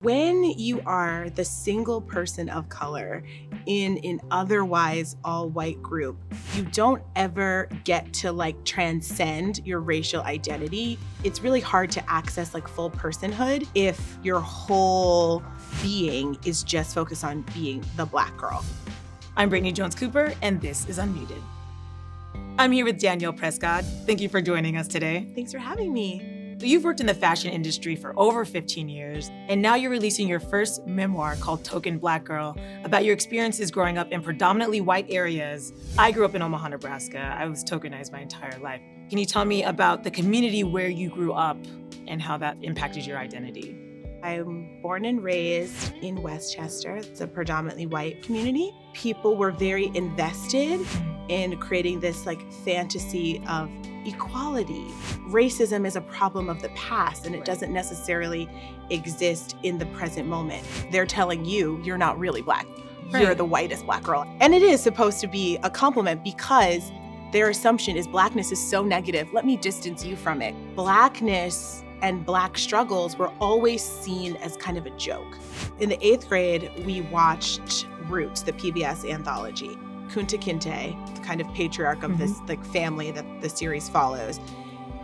When you are the single person of color in an otherwise all-white group, you don't ever get to transcend your racial identity. It's really hard to access full personhood if your whole being is just focused on being the Black girl. I'm Brittany Jones-Cooper, and this is Unmuted. I'm here with Danielle Prescod. Thank you for joining us today. Thanks for having me. So you've worked in the fashion industry for over 15 years, and now you're releasing your first memoir called Token Black Girl about your experiences growing up in predominantly white areas. I grew up in Omaha, Nebraska. I was tokenized my entire life. Can you tell me about the community where you grew up and how that impacted your identity? I'm born and raised in Westchester. It's a predominantly white community. People were very invested in creating this fantasy of equality. Racism is a problem of the past, and it doesn't necessarily exist in the present moment. They're telling you you're not really Black. Right. You're the whitest Black girl. And it is supposed to be a compliment because their assumption is Blackness is so negative. Let me distance you from it. Blackness and Black struggles were always seen as kind of a joke. In the 8th grade, we watched Roots, the PBS anthology. Kunta Kinte, the kind of patriarch of this family that the series follows,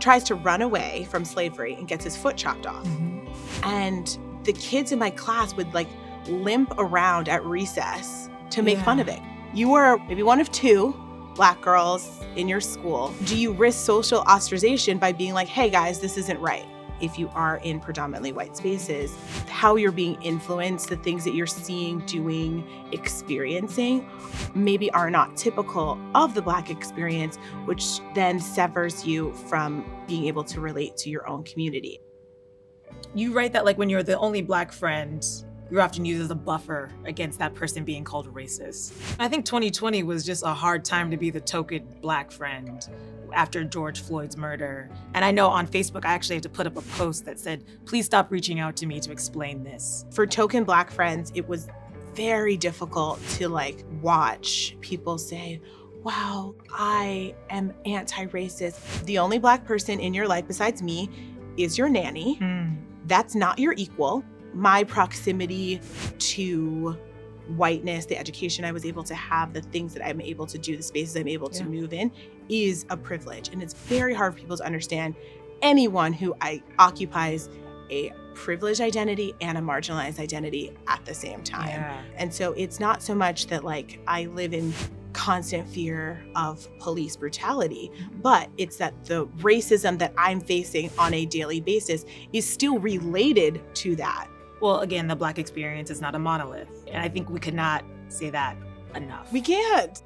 tries to run away from slavery and gets his foot chopped off. And the kids in my class would limp around at recess to make fun of it. You were maybe one of 2 Black girls in your school. Do you risk social ostracization by being like, hey guys, this isn't right? If you are in predominantly white spaces, how you're being influenced, the things that you're seeing, doing, experiencing, maybe are not typical of the Black experience, which then severs you from being able to relate to your own community. You write that when you're the only Black friend, you're often used as a buffer against that person being called racist. I think 2020 was just a hard time to be the token Black friend after George Floyd's murder. And I know on Facebook, I actually had to put up a post that said, please stop reaching out to me to explain this. For token Black friends, it was very difficult to watch people say, wow, I am anti-racist. The only Black person in your life besides me is your nanny. That's not your equal. My proximity to whiteness, the education I was able to have, the things that I'm able to do, the spaces I'm able to move in is a privilege. And it's very hard for people to understand anyone who occupies a privileged identity and a marginalized identity at the same time. Yeah. And so it's not so much that I live in constant fear of police brutality, but it's that the racism that I'm facing on a daily basis is still related to that. Well, again, the Black experience is not a monolith. And I think we could not say that enough. We can't.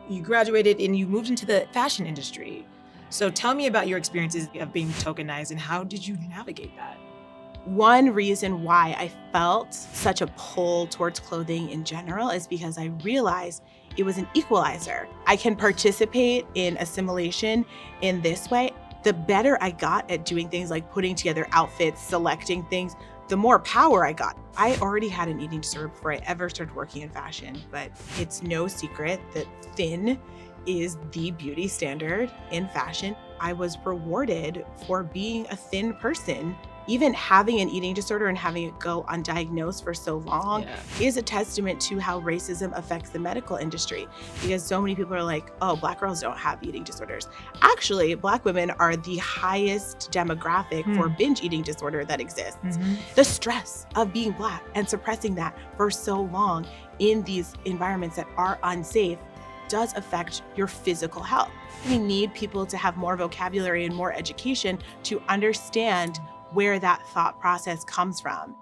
You graduated and you moved into the fashion industry. So tell me about your experiences of being tokenized and how did you navigate that? One reason why I felt such a pull towards clothing in general is because I realized it was an equalizer. I can participate in assimilation in this way. The better I got at doing things like putting together outfits, selecting things, the more power I got. I already had an eating disorder before I ever started working in fashion, but it's no secret that thin is the beauty standard in fashion. I was rewarded for being a thin person. Even having an eating disorder and having it go undiagnosed for so long is a testament to how racism affects the medical industry, because so many people are like, oh, Black girls don't have eating disorders. Actually, Black women are the highest demographic for binge eating disorder that exists. The stress of being Black and suppressing that for so long in these environments that are unsafe does affect your physical health. We need people to have more vocabulary and more education to understand where that thought process comes from.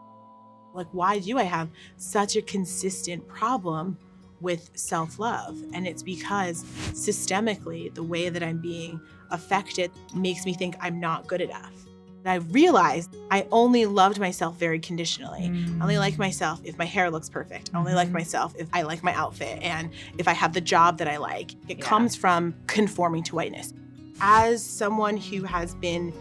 Why do I have such a consistent problem with self-love? And it's because systemically, the way that I'm being affected makes me think I'm not good enough. And I realized I only loved myself very conditionally. I only like myself if my hair looks perfect. I only like myself if I like my outfit and if I have the job that I like. It comes from conforming to whiteness. As someone who has been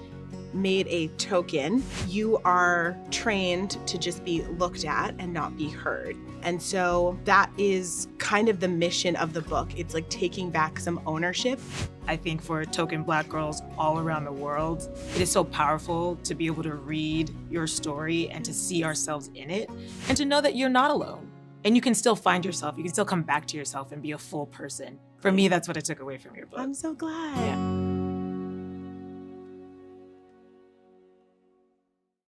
made a token, you are trained to just be looked at and not be heard. And so that is kind of the mission of the book. It's like taking back some ownership. I think for token Black girls all around the world, it is so powerful to be able to read your story and to see ourselves in it and to know that you're not alone. And you can still find yourself. You can still come back to yourself and be a full person. For me, that's what I took away from your book. I'm so glad. Yeah.